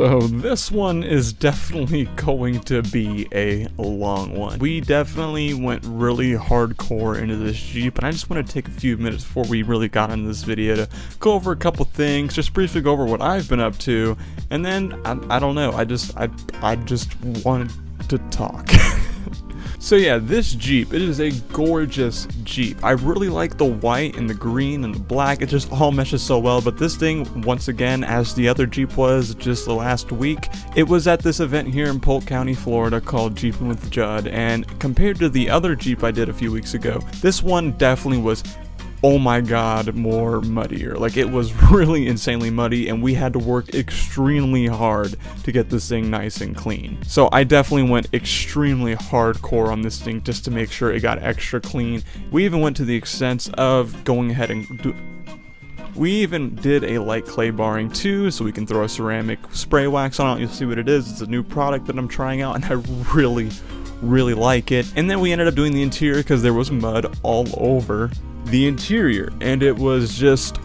So this one is definitely going to be a long one. We definitely went really hardcore into this Jeep, and I just want to take a few minutes before we really got into this video to go over a couple things, just briefly go over what I've been up to, and then I don't know, I just wanted to talk. So yeah, this Jeep, it is a gorgeous Jeep. I really like the white and the green and the black. It just all meshes so well. But this thing, once again, as the other Jeep was just the last week, it was at this event here in Polk County, Florida called Jeepin' with Judd. And compared to the other Jeep I did a few weeks ago, this one definitely was, oh my god, more muddier. Like, it was really insanely muddy, and we had to work extremely hard to get this thing nice and clean. So I definitely went extremely hardcore on this thing just to make sure it got extra clean. We even went to the extent of going ahead and we even did a light clay barring too, so we can throw a ceramic spray wax on it. You'll see what it is. It's a new product that I'm trying out, and I really like it. And then we ended up doing the interior because there was mud all over the interior, and it was just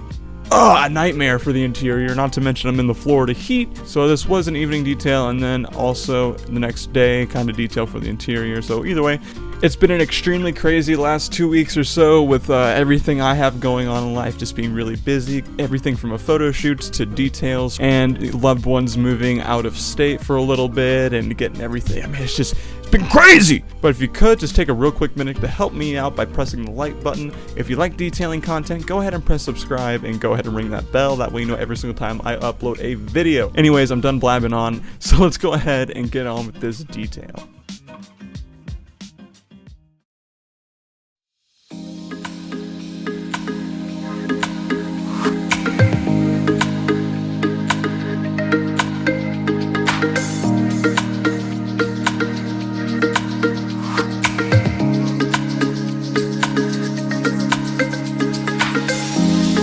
a nightmare for the interior, not to mention I'm in the Florida heat. So this was an evening detail, and then also the next day kind of detail for the interior. So either way, it's been an extremely crazy last 2 weeks or so with everything I have going on in life, just being really busy. Everything from a photo shoots to details and loved ones moving out of state for a little bit and getting everything. I mean, it's been crazy! But if you could, just take a real quick minute to help me out by pressing the like button. If you like detailing content, go ahead and press subscribe and go ahead and ring that bell. That way you know every single time I upload a video. Anyways, I'm done blabbing on, so let's go ahead and get on with this detail.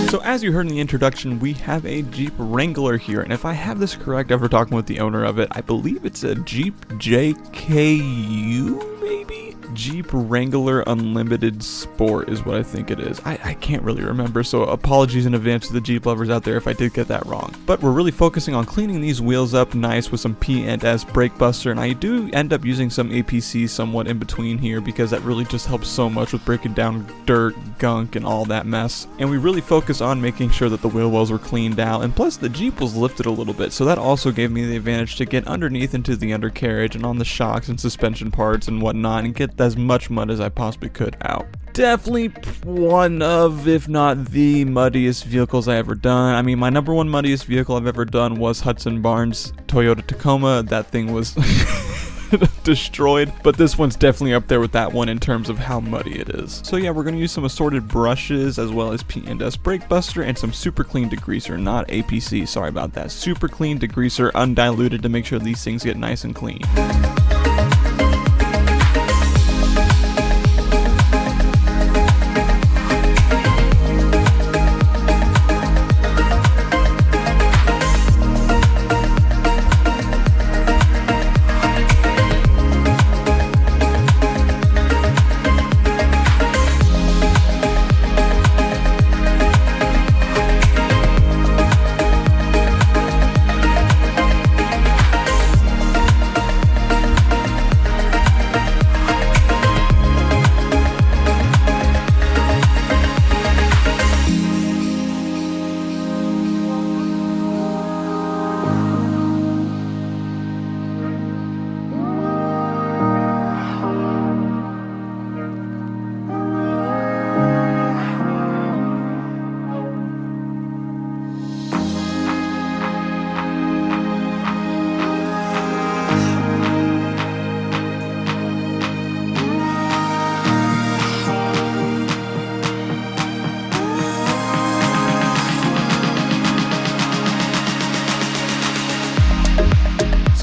So as you heard in the introduction, we have a Jeep Wrangler here, and if I have this correct after talking with the owner of it, I believe it's a Jeep JKU, maybe? Jeep Wrangler Unlimited Sport is what I think it is. I can't really remember, so apologies in advance to the Jeep lovers out there if I did get that wrong. But we're really focusing on cleaning these wheels up nice with some P&S brake buster, and I do end up using some APC somewhat in between here because that really just helps so much with breaking down dirt, gunk, and all that mess. And we really focus on making sure that the wheel wells were cleaned out, and plus the Jeep was lifted a little bit, so that also gave me the advantage to get underneath into the undercarriage and on the shocks and suspension parts and whatnot and get as much mud as I possibly could out. Definitely one of, if not the muddiest vehicles I ever done. I mean, my number one muddiest vehicle I've ever done was Hudson Barnes' Toyota Tacoma. That thing was destroyed, but this one's definitely up there with that one in terms of how muddy it is. So yeah, we're going to use some assorted brushes as well as P&S brake buster and some super clean degreaser, not APC, sorry about that. Super clean degreaser, undiluted, to make sure these things get nice and clean.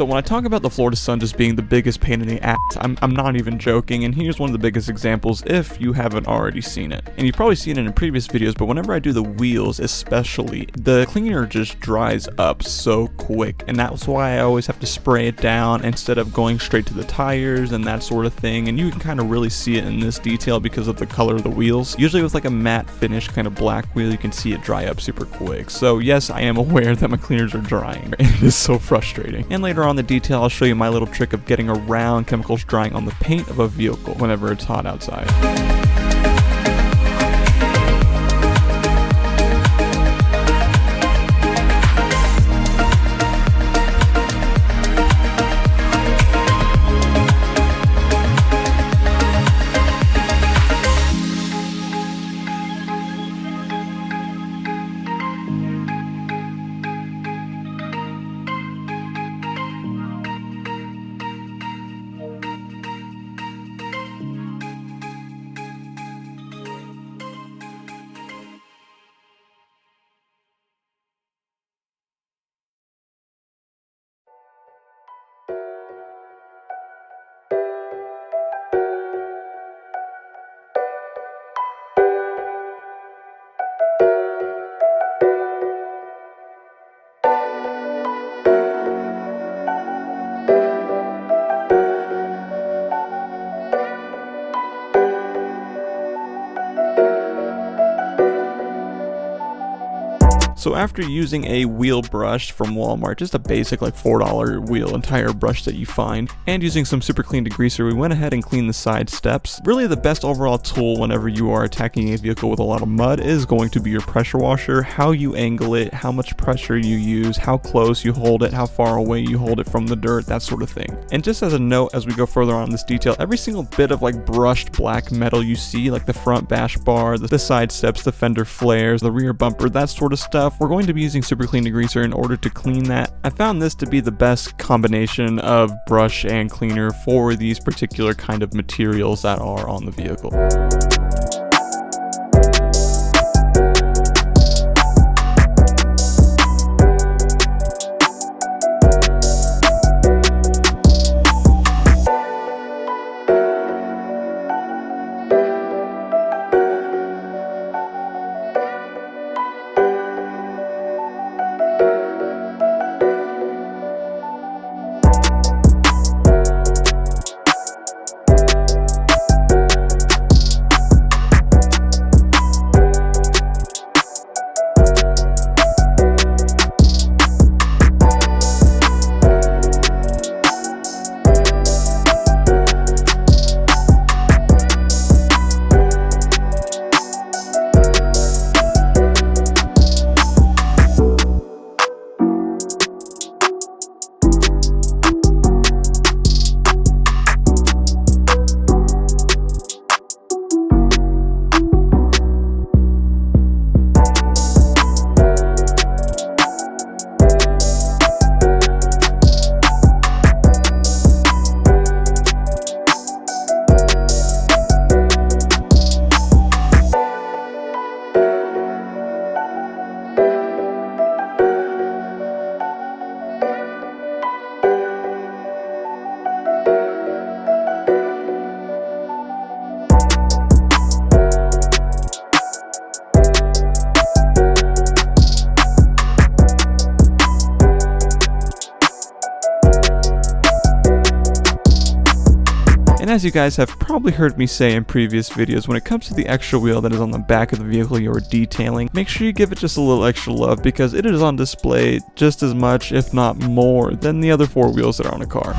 So when I talk about the Florida Sun just being the biggest pain in the ass, I'm not even joking, and here's one of the biggest examples if you haven't already seen it. And you've probably seen it in previous videos, but whenever I do the wheels especially, the cleaner just dries up so quick, and that's why I always have to spray it down instead of going straight to the tires and that sort of thing. And you can kind of really see it in this detail because of the color of the wheels. Usually with like a matte finish kind of black wheel, you can see it dry up super quick. So yes, I am aware that my cleaners are drying, and it is so frustrating. And later on in the detail, I'll show you my little trick of getting around chemicals drying on the paint of a vehicle whenever it's hot outside. So after using a wheel brush from Walmart, just a basic like $4 wheel entire brush that you find, and using some super clean degreaser, we went ahead and cleaned the side steps. Really the best overall tool whenever you are attacking a vehicle with a lot of mud is going to be your pressure washer. How you angle it, how much pressure you use, how close you hold it, how far away you hold it from the dirt, that sort of thing. And just as a note, as we go further on in this detail, every single bit of like brushed black metal you see, like the front bash bar, the side steps, the fender flares, the rear bumper, that sort of stuff, we're going to be using super clean degreaser in order to clean that. I found this to be the best combination of brush and cleaner for these particular kind of materials that are on the vehicle. And as you guys have probably heard me say in previous videos, when it comes to the extra wheel that is on the back of the vehicle you're detailing, make sure you give it just a little extra love because it is on display just as much, if not more, than the other 4 wheels that are on a car.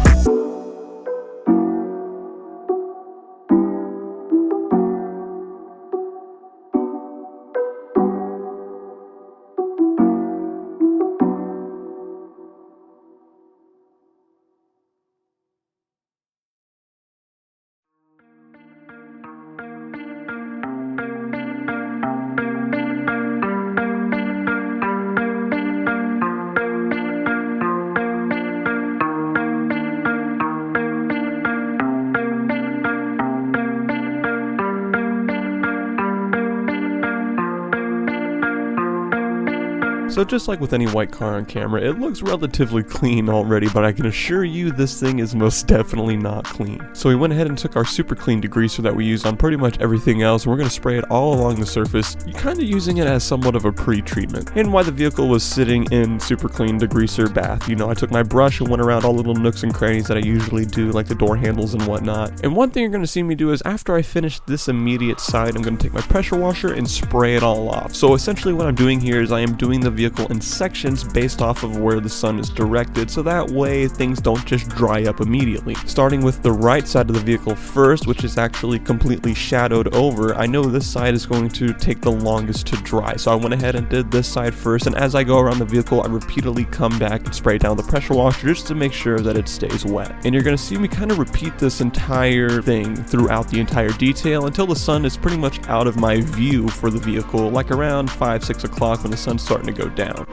So just like with any white car on camera, it looks relatively clean already, but I can assure you this thing is most definitely not clean. So we went ahead and took our super clean degreaser that we use on pretty much everything else, and we're going to spray it all along the surface, kind of using it as somewhat of a pre-treatment. And while the vehicle was sitting in super clean degreaser bath, you know, I took my brush and went around all the little nooks and crannies that I usually do, like the door handles and whatnot. And one thing you're going to see me do is after I finish this immediate side, I'm going to take my pressure washer and spray it all off. So essentially what I'm doing here is I am doing the vehicle in sections based off of where the sun is directed, so that way things don't just dry up immediately. Starting with the right side of the vehicle first, which is actually completely shadowed over, I know this side is going to take the longest to dry, so I went ahead and did this side first, and as I go around the vehicle I repeatedly come back and spray down the pressure washer just to make sure that it stays wet. And you're going to see me kind of repeat this entire thing throughout the entire detail until the sun is pretty much out of my view for the vehicle, like around 5-6 o'clock when the sun's starting to go down.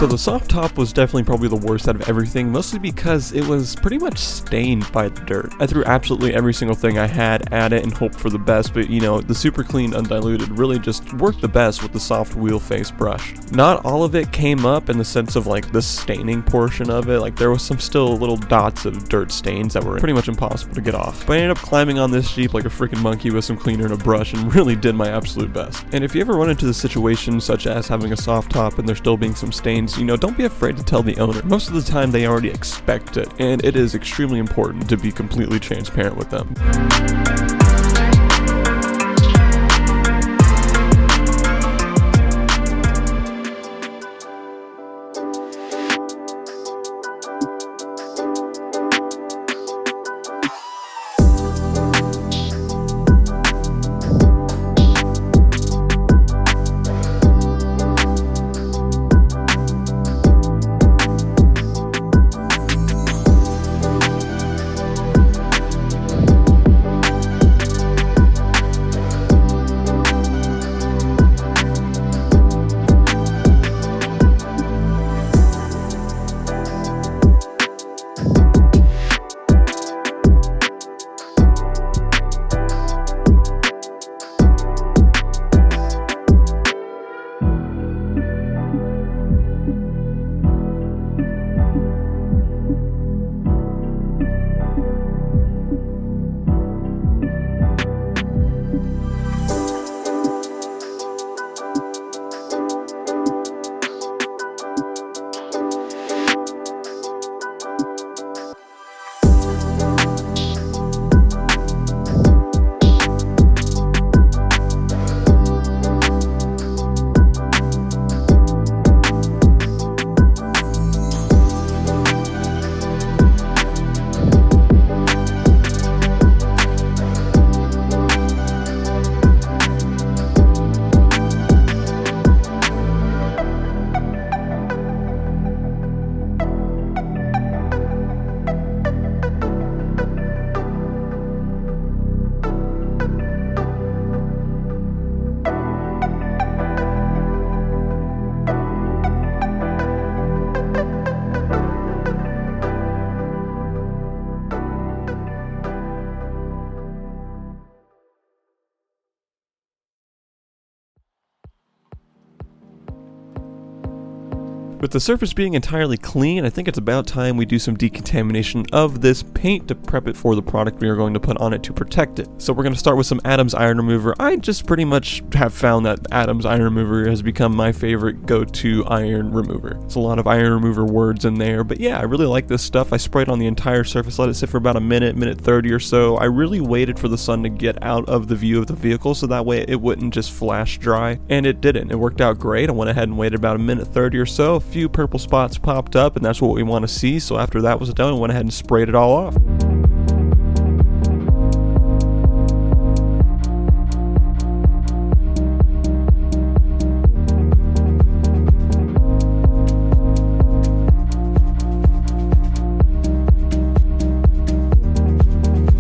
So the soft top was definitely probably the worst out of everything, mostly because it was pretty much stained by the dirt. I threw absolutely every single thing I had at it and hoped for the best, but you know, the super clean undiluted really just worked the best with the soft wheel face brush. Not all of it came up in the sense of like the staining portion of it, like there was some still little dots of dirt stains that were pretty much impossible to get off. But I ended up climbing on this Jeep like a freaking monkey with some cleaner and a brush and really did my absolute best. And if you ever run into the situation such as having a soft top and there still being some stains, you know, don't be afraid to tell the owner. Most of the time they already expect it, and it is extremely important to be completely transparent with them. With the surface being entirely clean, I think it's about time we do some decontamination of this paint to prep it for the product we are going to put on it to protect it. So we're going to start with some Adams iron remover. I just pretty much have found that Adams iron remover has become my favorite go-to iron remover. It's a lot of iron remover words in there, but yeah, I really like this stuff. I sprayed on the entire surface, let it sit for about a minute 30 or so. I really waited for the sun to get out of the view of the vehicle so that way it wouldn't just flash dry, and it didn't. It worked out great. I went ahead and waited about a minute 30 or so. A few purple spots popped up, and that's what we want to see. So after that was done, I went ahead and sprayed it all off.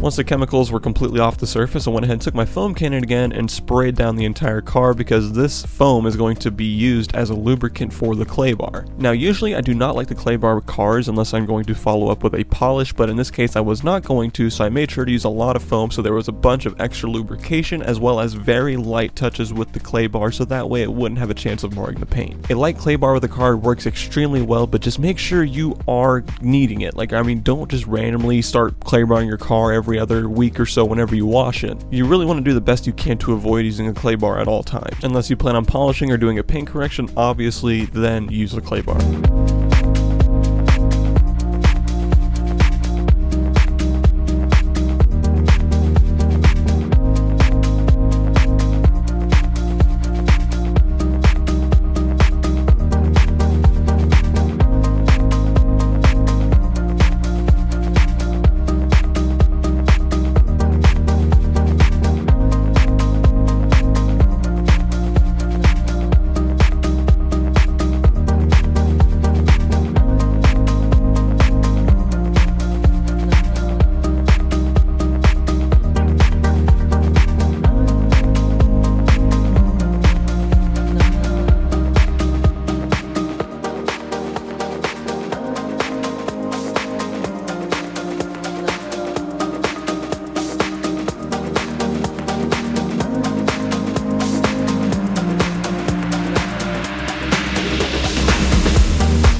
Once the chemicals were completely off the surface, I went ahead and took my foam cannon again and sprayed down the entire car because this foam is going to be used as a lubricant for the clay bar. Now usually I do not like the clay bar with cars unless I'm going to follow up with a polish, but in this case I was not going to, so I made sure to use a lot of foam so there was a bunch of extra lubrication as well as very light touches with the clay bar so that way it wouldn't have a chance of marring the paint. A light clay bar with a car works extremely well, but just make sure you are needing it. Don't just randomly start clay barring your car every other week or so whenever you wash it. You really want to do the best you can to avoid using a clay bar at all times. Unless you plan on polishing or doing a paint correction, obviously then use a clay bar.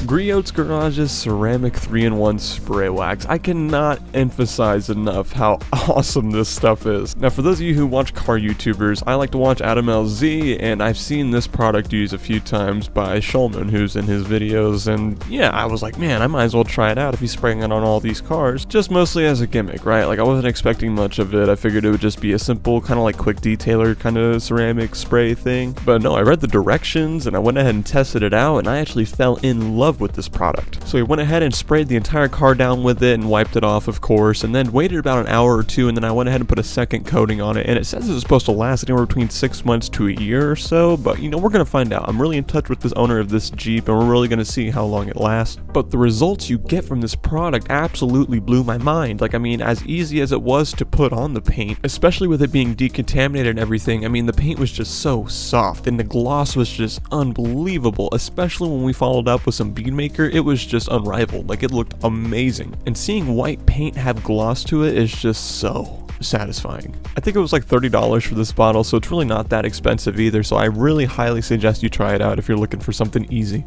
Griot's Garage's ceramic 3-in-1 spray wax. I cannot emphasize enough how awesome this stuff is. Now for those of you who watch car YouTubers, I like to watch Adam LZ, and I've seen this product used a few times by Shulman, who's in his videos, and yeah, I was like, man, I might as well try it out if he's spraying it on all these cars, just mostly as a gimmick, right? Like I wasn't expecting much of it. I figured it would just be a simple kind of like quick detailer kind of ceramic spray thing, but no, I read the directions and I went ahead and tested it out, and I actually fell in love with this product. So we went ahead and sprayed the entire car down with it and wiped it off, of course, and then waited about an hour or two, and then I went ahead and put a second coating on it, and it says it's supposed to last anywhere between 6 months to a year or so, but you know, we're gonna find out. I'm really in touch with this owner of this Jeep, and we're really gonna see how long it lasts. But the results you get from this product absolutely blew my mind. Like, I mean, as easy as it was to put on the paint, especially with it being decontaminated and everything, I mean, the paint was just so soft, and the gloss was just unbelievable, especially when we followed up with some bead maker. It was just unrivaled. Like, it looked amazing. And seeing white paint have gloss to it is just so satisfying. I think it was like $30 for this bottle, so it's really not that expensive either, so I really highly suggest you try it out if you're looking for something easy.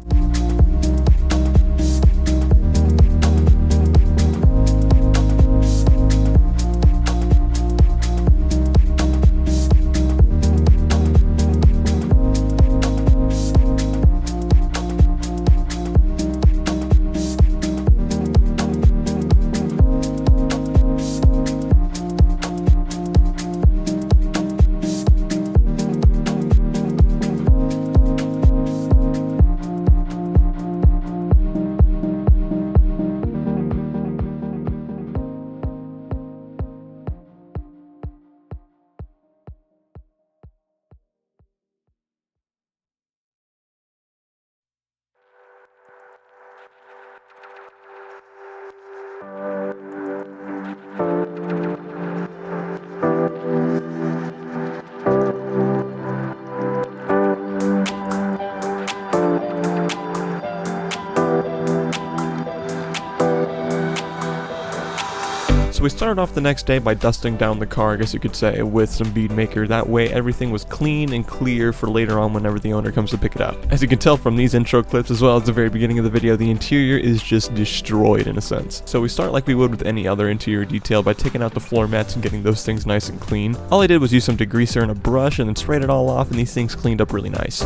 we started off the next day by dusting down the car, I guess you could say, with some bead maker. That way everything was clean and clear for later on whenever the owner comes to pick it up. As you can tell from these intro clips as well as the very beginning of the video, the interior is just destroyed in a sense. So we start like we would with any other interior detail by taking out the floor mats and getting those things nice and clean. All I did was use some degreaser and a brush and then sprayed it all off, and these things cleaned up really nice.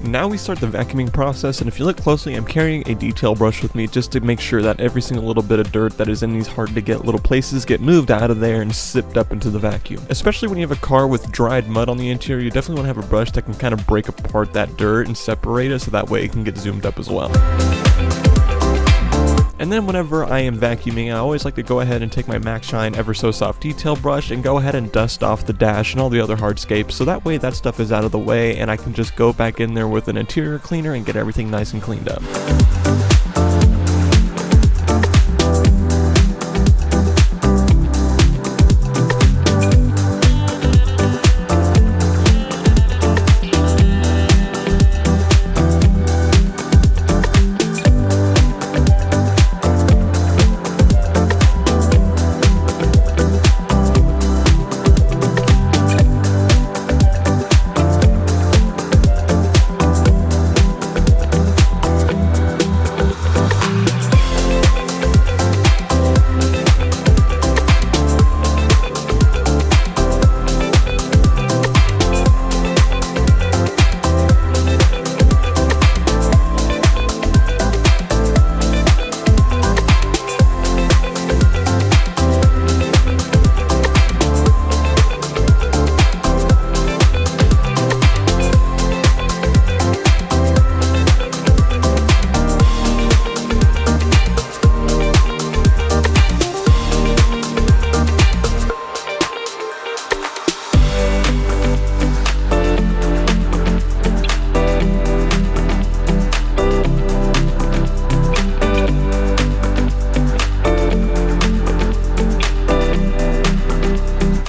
Now we start the vacuuming process, and if you look closely, I'm carrying a detail brush with me just to make sure that every single little bit of dirt that is in these hard to get little places get moved out of there and sipped up into the vacuum. Especially when you have a car with dried mud on the interior, you definitely want to have a brush that can kind of break apart that dirt and separate it so that way it can get zoomed up as well. And then whenever I am vacuuming, I always like to go ahead and take my Max Shine Ever So Soft detail brush and go ahead and dust off the dash and all the other hardscapes, so that way that stuff is out of the way and I can just go back in there with an interior cleaner and get everything nice and cleaned up.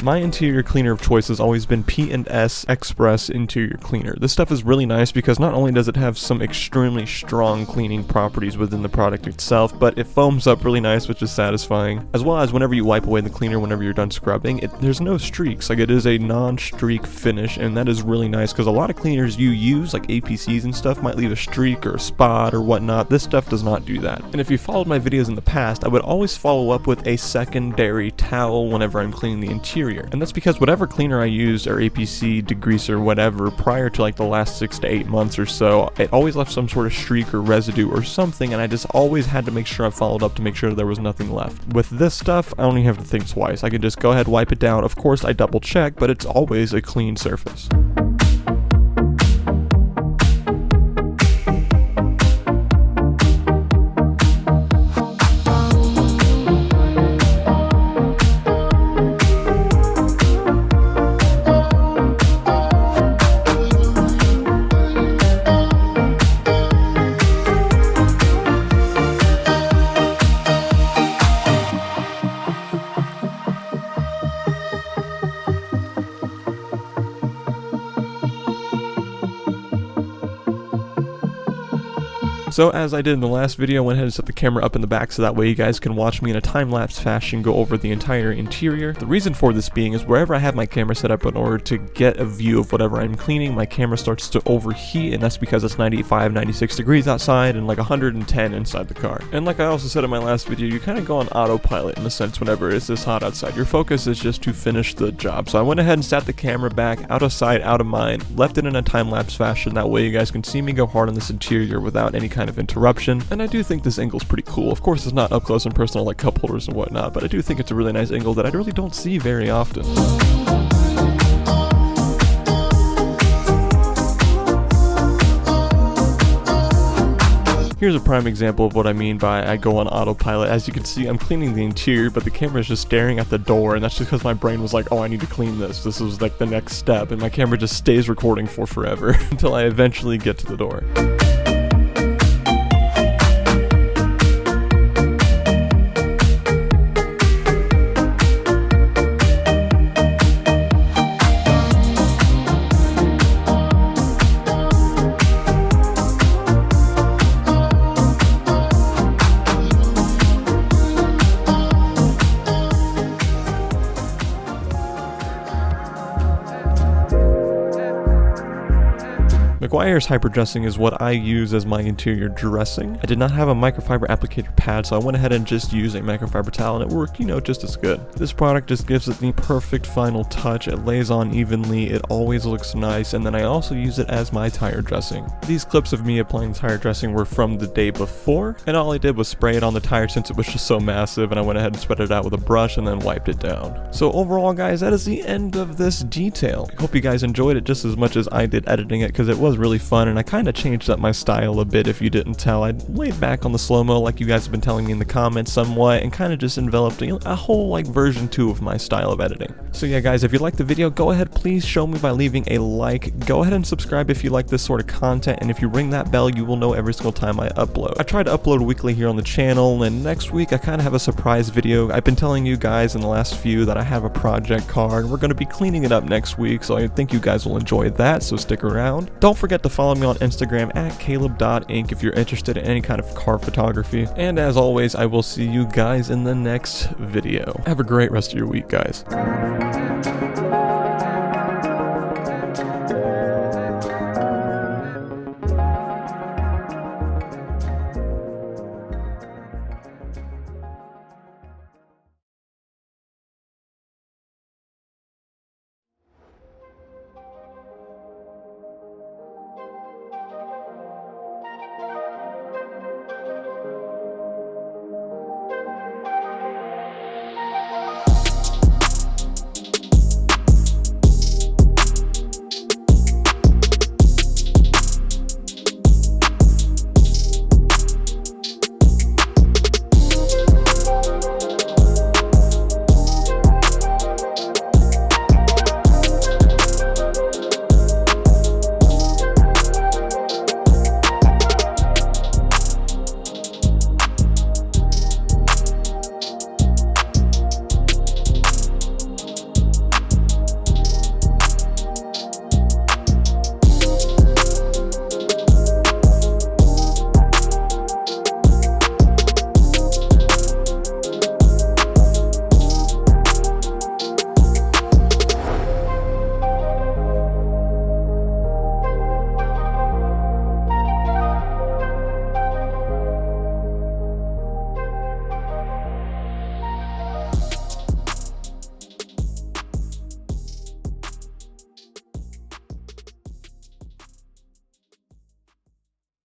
My interior cleaner of choice has always been P&S Express Interior Cleaner. This stuff is really nice because not only does it have some extremely strong cleaning properties within the product itself, but it foams up really nice, which is satisfying. As well as whenever you wipe away the cleaner, whenever you're done scrubbing, there's no streaks. Like, it is a non-streak finish, and that is really nice because a lot of cleaners you use, like APCs and stuff, might leave a streak or a spot or whatnot. This stuff does not do that. And if you followed my videos in the past, I would always follow up with a secondary towel whenever I'm cleaning the interior. And that's because whatever cleaner I used, or APC, degreaser, whatever, prior to like the last 6 to 8 months or so, it always left some sort of streak or residue or something, and I just always had to make sure I followed up to make sure there was nothing left. With this stuff, I only have to think twice. I can just go ahead, wipe it down. Of course, I double check, but it's always a clean surface. So as I did in the last video, I went ahead and set the camera up in the back so that way you guys can watch me in a time-lapse fashion go over the entire interior. The reason for this being is wherever I have my camera set up in order to get a view of whatever I'm cleaning, my camera starts to overheat, and that's because it's 95, 96 degrees outside and like 110 inside the car. And like I also said in my last video, you kind of go on autopilot in a sense whenever it's this hot outside. Your focus is just to finish the job. So I went ahead and sat the camera back, out of sight, out of mind, left it in a time-lapse fashion. That way you guys can see me go hard on this interior without any kind of interruption. And I do think this angle's pretty cool. Of course, it's not up close and personal like cup holders and whatnot, but I do think it's a really nice angle that I really don't see very often. Here's a prime example of what I mean by I go on autopilot. As you can see, I'm cleaning the interior, but the camera is just staring at the door, and that's just because my brain was like, oh, I need to clean this. This was like the next step, and my camera just stays recording for forever until I eventually get to the door. McGuire's hyperdressing is what I use as my interior dressing. I did not have a microfiber applicator pad, so I went ahead and just used a microfiber towel, and it worked, just as good. This product just gives it the perfect final touch. It lays on evenly, it always looks nice, and then I also use it as my tire dressing. These clips of me applying tire dressing were from the day before, and all I did was spray it on the tire since it was just so massive, and I went ahead and spread it out with a brush and then wiped it down. So overall, guys, that is the end of this detail. I hope you guys enjoyed it just as much as I did editing it, because it was really fun, and I kind of changed up my style a bit if you didn't tell. I laid back on the slow-mo like you guys have been telling me in the comments somewhat, and kind of just enveloped a whole like version 2 of my style of editing. So yeah guys, if you liked the video, go ahead, please show me by leaving a like. Go ahead and subscribe if you like this sort of content, and if you ring that bell, you will know every single time I upload. I try to upload weekly here on the channel, and next week I kind of have a surprise video. I've been telling you guys in the last few that I have a project car, and we're going to be cleaning it up next week, so I think you guys will enjoy that, so stick around. Don't forget to follow me on Instagram at caleb.inc if you're interested in any kind of car photography. And as always, I will see you guys in the next video. Have a great rest of your week, guys.